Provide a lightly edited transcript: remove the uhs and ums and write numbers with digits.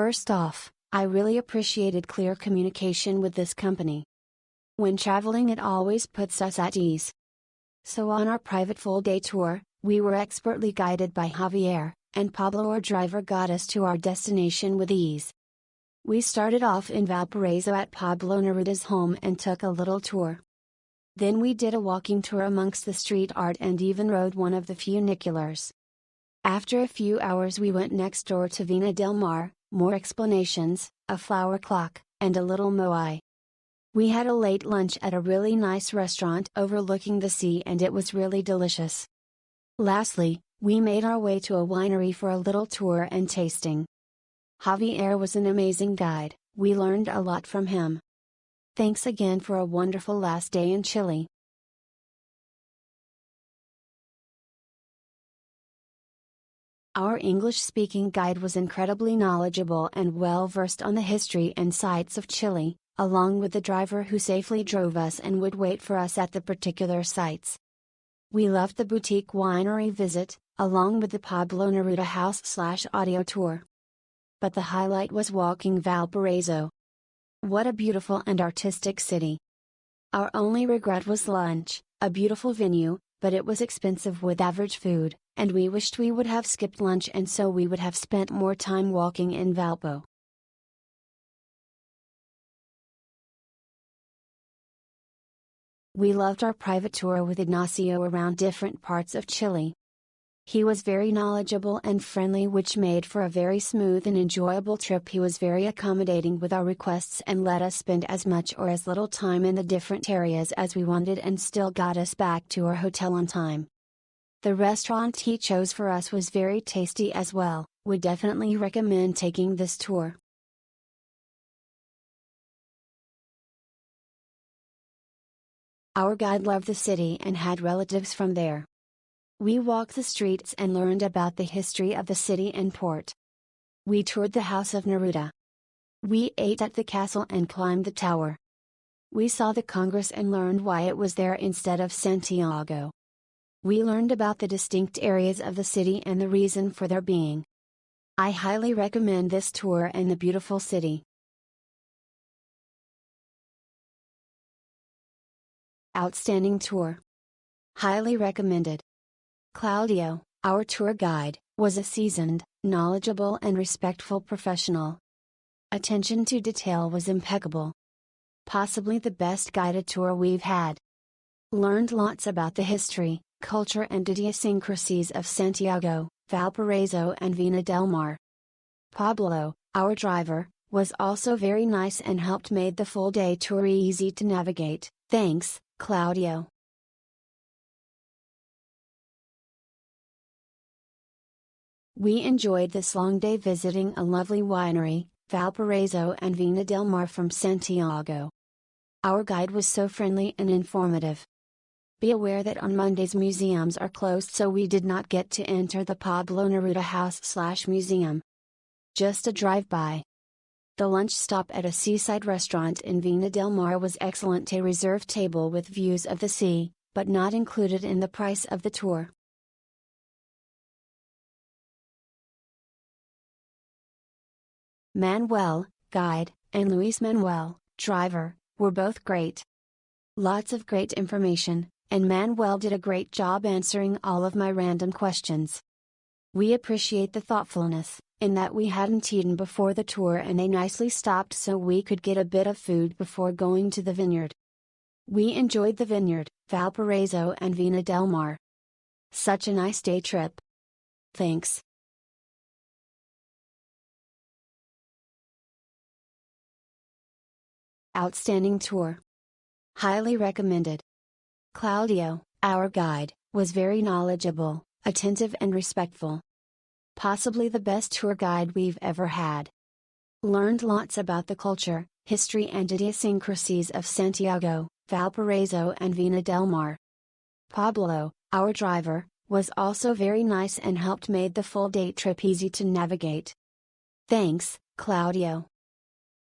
First off, I really appreciated clear communication with this company. When traveling, it always puts us at ease. So on our private full-day tour, we were expertly guided by Javier, and Pablo, our driver, got us to our destination with ease. We started off in Valparaíso at Pablo Neruda's home and took a little tour. Then we did a walking tour amongst the street art and even rode one of the funiculars. After a few hours we went next door to Viña del Mar, more explanations, a flower clock, and a little moai. We had a late lunch at a really nice restaurant overlooking the sea and it was really delicious. Lastly, we made our way to a winery for a little tour and tasting. Javier was an amazing guide, we learned a lot from him. Thanks again for a wonderful last day in Chile. Our English-speaking guide was incredibly knowledgeable and well-versed on the history and sights of Chile, along with the driver who safely drove us and would wait for us at the particular sites. We loved the boutique winery visit, along with the Pablo Neruda house/audio tour. But the highlight was walking Valparaíso. What a beautiful and artistic city. Our only regret was lunch, a beautiful venue, but it was expensive with average food, and we wished we would have skipped lunch and so we would have spent more time walking in Valpo. We loved our private tour with Ignacio around different parts of Chile. He was very knowledgeable and friendly, which made for a very smooth and enjoyable trip. He was very accommodating with our requests and let us spend as much or as little time in the different areas as we wanted and still got us back to our hotel on time. The restaurant he chose for us was very tasty as well. Would definitely recommend taking this tour. Our guide loved the city and had relatives from there. We walked the streets and learned about the history of the city and port. We toured the house of Neruda. We ate at the castle and climbed the tower. We saw the Congress and learned why it was there instead of Santiago. We learned about the distinct areas of the city and the reason for their being. I highly recommend this tour and the beautiful city. Outstanding tour. Highly recommended. Claudio, our tour guide, was a seasoned, knowledgeable and respectful professional. Attention to detail was impeccable. Possibly the best guided tour we've had. Learned lots about the history, culture and idiosyncrasies of Santiago, Valparaíso and Viña del Mar. Pablo, our driver, was also very nice and helped made the full day tour easy to navigate. Thanks, Claudio. We enjoyed this long day visiting a lovely winery, Valparaíso and Viña del Mar from Santiago. Our guide was so friendly and informative. Be aware that on Mondays museums are closed, so we did not get to enter the Pablo Neruda house/museum. Just a drive-by. The lunch stop at a seaside restaurant in Viña del Mar was excellent, a reserved table with views of the sea, but not included in the price of the tour. Manuel, guide, and Luis Manuel, driver, were both great. Lots of great information, and Manuel did a great job answering all of my random questions. We appreciate the thoughtfulness, in that we hadn't eaten before the tour and they nicely stopped so we could get a bit of food before going to the vineyard. We enjoyed the vineyard, Valparaíso and Viña del Mar. Such a nice day trip. Thanks. Outstanding tour. Highly recommended. Claudio, our guide, was very knowledgeable, attentive and respectful. Possibly the best tour guide we've ever had. Learned lots about the culture, history and idiosyncrasies of Santiago, Valparaíso and Viña del Mar. Pablo, our driver, was also very nice and helped made the full day trip easy to navigate. Thanks, Claudio.